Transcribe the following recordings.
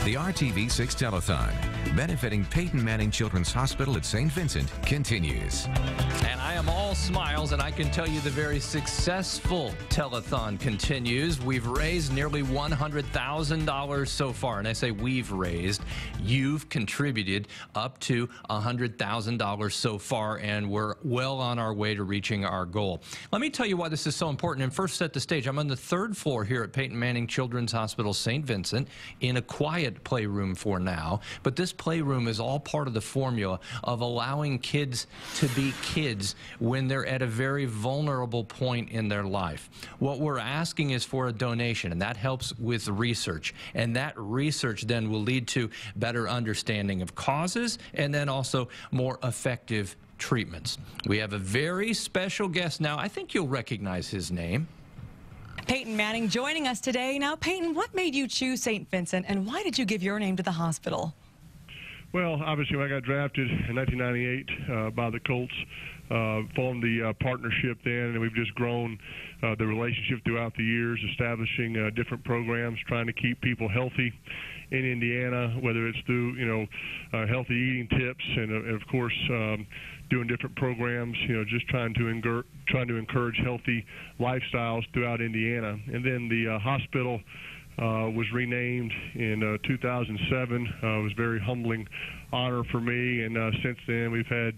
The RTV6 Telethon, benefiting Peyton Manning Children's Hospital at St. Vincent, continues. And I am all smiles, and I can tell you the very successful telethon continues. We've raised nearly $100,000 so far. And I say we've raised. You've contributed up to $100,000 so far, and we're well on our way to reaching our goal. Let me tell you why this is so important. And first, set the stage. I'm on the third floor here at Peyton Manning Children's Hospital, St. Vincent, in a quiet playroom for now. But this playroom is all part of the formula of allowing kids to be kids when they're at a very vulnerable point in their life. What we're asking is for a donation, and that helps with research. And that research then will lead to better understanding of causes and then also more effective treatments. We have a very special guest now. I think you'll recognize his name. Peyton Manning joining us today. Now, Peyton, what made you choose St. Vincent, and why did you give your name to the hospital? Well, obviously, when I got drafted in 1998 by the Colts, formed the partnership then, and we've just grown the relationship throughout the years, establishing different programs, trying to keep people healthy in Indiana, whether it's through, healthy eating tips and of course, doing different programs, just trying to encourage healthy lifestyles throughout Indiana. And then the hospital was renamed in 2007. It was a very humbling honor for me, and since then we've had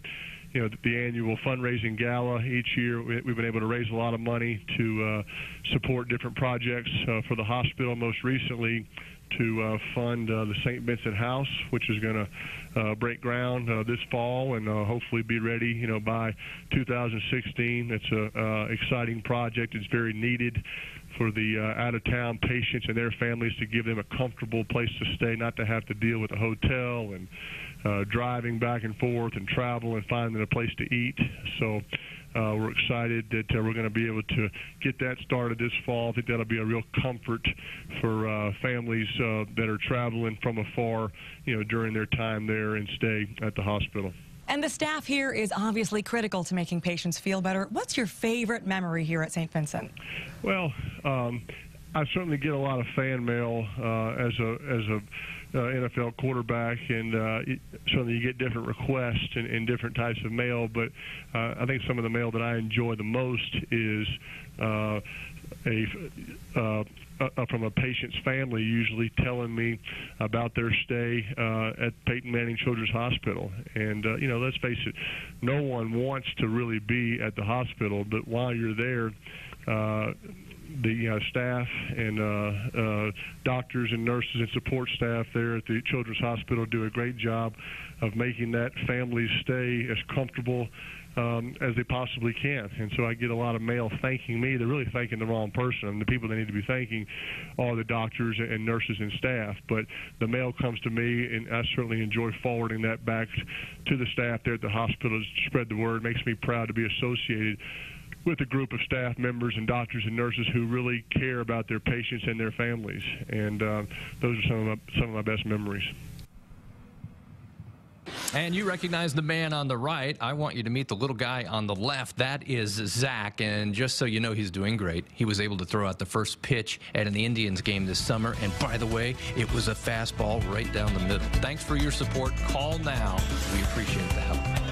the annual fundraising gala each year. We've been able to raise a lot of money to support different projects for the hospital, most recently to fund the St. Vincent House, which is going to break ground this fall and hopefully be ready by 2016. It's an exciting project. It's very needed for the out-of-town patients and their families, to give them a comfortable place to stay, not to have to deal with a hotel and driving back and forth and travel and finding a place to eat. So we're excited that we're going to be able to get that started this fall. I think that'll be a real comfort for families that are traveling from afar, during their time there and stay at the hospital. And the staff here is obviously critical to making patients feel better. What's your favorite memory here at St. Vincent? Well, I certainly get a lot of fan mail as a NFL quarterback, and certainly you get different requests in different types of mail, but I think some of the mail that I enjoy the most is from a patient's family, usually telling me about their stay at Peyton Manning Children's Hospital. And, let's face it, no one wants to really be at the hospital, but while you're there, the staff and doctors and nurses and support staff there at the Children's Hospital do a great job of making that family's stay as comfortable as they possibly can. And so I get a lot of mail thanking me. They're really thanking the wrong person. The people they need to be thanking are the doctors and nurses and staff. But the mail comes to me, and I certainly enjoy forwarding that back to the staff there at the hospital to spread the word. It makes me proud to be associated with a group of staff members and doctors and nurses who really care about their patients and their families. And those are some of my best memories. And you recognize the man on the right. I want you to meet the little guy on the left. That is Zach, and just so you know, he's doing great. He was able to throw out the first pitch at an Indians game this summer, and by the way, it was a fastball right down the middle. Thanks for your support. Call now. We appreciate the help.